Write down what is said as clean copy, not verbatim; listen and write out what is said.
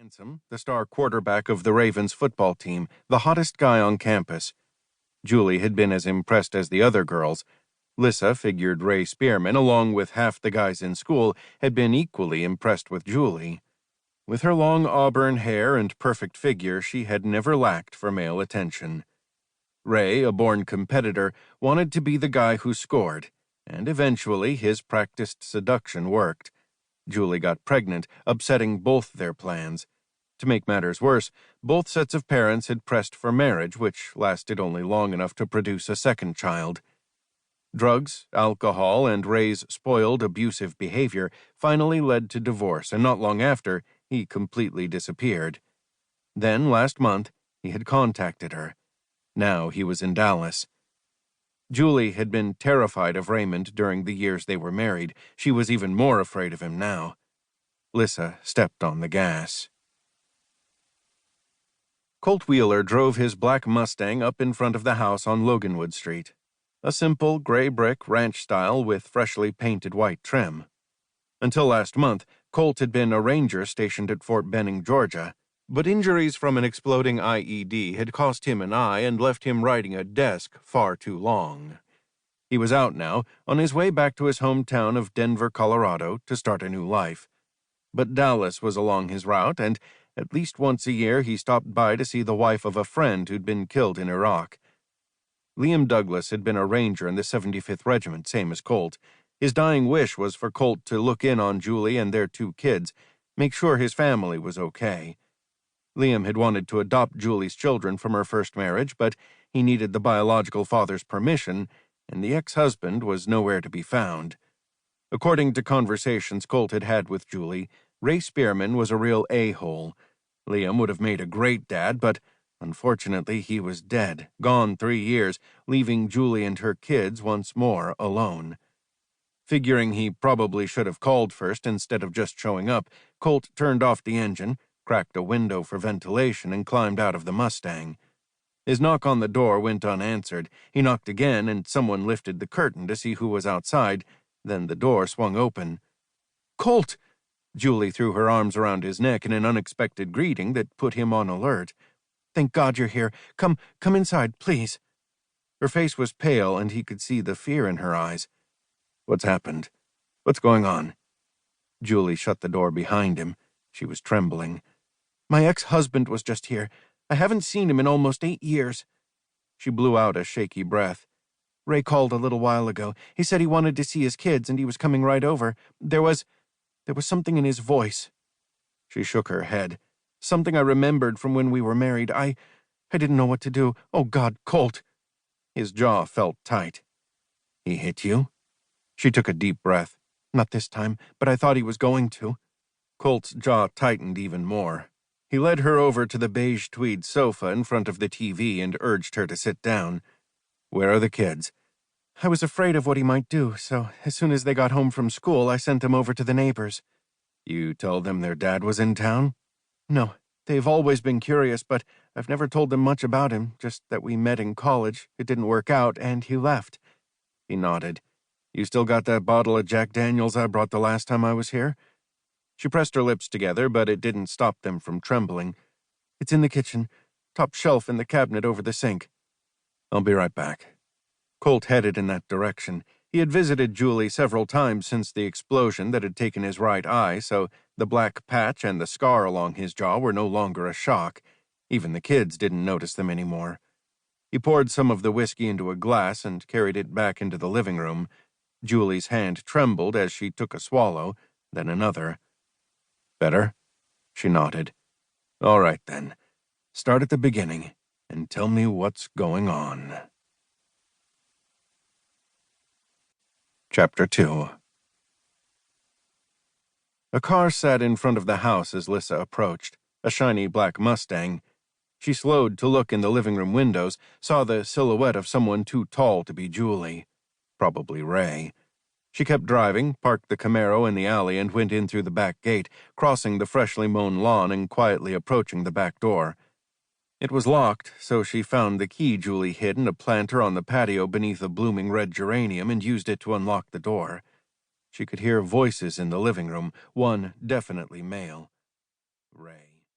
handsome, the star quarterback of the Ravens football team, the hottest guy on campus. Julie had been as impressed as the other girls. Lissa figured Ray Spearman, along with half the guys in school, had been equally impressed with Julie. With her long auburn hair and perfect figure, she had never lacked for male attention. Ray, a born competitor, wanted to be the guy who scored, and eventually his practiced seduction worked. Julie got pregnant, upsetting both their plans. To make matters worse, both sets of parents had pressed for marriage, which lasted only long enough to produce a second child. Drugs, alcohol, and Ray's spoiled, abusive behavior finally led to divorce, and not long after, he completely disappeared. Then, last month, he had contacted her. Now he was in Dallas. Julie had been terrified of Raymond during the years they were married. She was even more afraid of him now. Lissa stepped on the gas. Colt Wheeler drove his black Mustang up in front of the house on Loganwood Street. A simple gray brick ranch style with freshly painted white trim. Until last month, Colt had been a ranger stationed at Fort Benning, Georgia, but injuries from an exploding IED had cost him an eye and left him riding a desk far too long. He was out now, on his way back to his hometown of Denver, Colorado, to start a new life. But Dallas was along his route, and at least once a year he stopped by to see the wife of a friend who'd been killed in Iraq. Liam Douglas had been a ranger in the 75th Regiment, same as Colt. His dying wish was for Colt to look in on Julie and their 2 kids, make sure his family was okay. Liam had wanted to adopt Julie's children from her first marriage, but he needed the biological father's permission, and the ex-husband was nowhere to be found. According to conversations Colt had had with Julie, Ray Spearman was a real a-hole. Liam would have made a great dad, but unfortunately he was dead, gone 3 years, leaving Julie and her kids once more alone. Figuring he probably should have called first instead of just showing up, Colt turned off the engine, cracked a window for ventilation, and climbed out of the Mustang. His knock on the door went unanswered. He knocked again, and someone lifted the curtain to see who was outside. Then the door swung open. "Colt!" Julie threw her arms around his neck in an unexpected greeting that put him on alert. "Thank God you're here. Come inside, please." Her face was pale, and he could see the fear in her eyes. "What's happened? What's going on?" Julie shut the door behind him. She was trembling. "My ex-husband was just here. I haven't seen him in almost 8 years. She blew out a shaky breath. "Ray called a little while ago. He said he wanted to see his kids, and he was coming right over. There was something in his voice." She shook her head. "Something I remembered from when we were married. I didn't know what to do. Oh, God, Colt." His jaw felt tight. "He hit you?" She took a deep breath. "Not this time, but I thought he was going to." Colt's jaw tightened even more. He led her over to the beige tweed sofa in front of the TV and urged her to sit down. "Where are the kids?" "I was afraid of what he might do, so as soon as they got home from school, I sent them over to the neighbors." "You told them their dad was in town?" "No, they've always been curious, but I've never told them much about him, just that we met in college. It didn't work out, and he left." He nodded. "You still got that bottle of Jack Daniels I brought the last time I was here?" She pressed her lips together, but it didn't stop them from trembling. "It's in the kitchen, top shelf in the cabinet over the sink." "I'll be right back." Colt headed in that direction. He had visited Julie several times since the explosion that had taken his right eye, so the black patch and the scar along his jaw were no longer a shock. Even the kids didn't notice them anymore. He poured some of the whiskey into a glass and carried it back into the living room. Julie's hand trembled as she took a swallow, then another. "Better?" She nodded. "All right, then. Start at the beginning and tell me what's going on." Chapter 2. A car sat in front of the house as Lissa approached, a shiny black Mustang. She slowed to look in the living room windows, saw the silhouette of someone too tall to be Julie. Probably Ray. She kept driving, parked the Camaro in the alley, and went in through the back gate, crossing the freshly mown lawn and quietly approaching the back door. It was locked, so she found the key Julie hid in a planter on the patio beneath a blooming red geranium and used it to unlock the door. She could hear voices in the living room, one definitely male. Ray.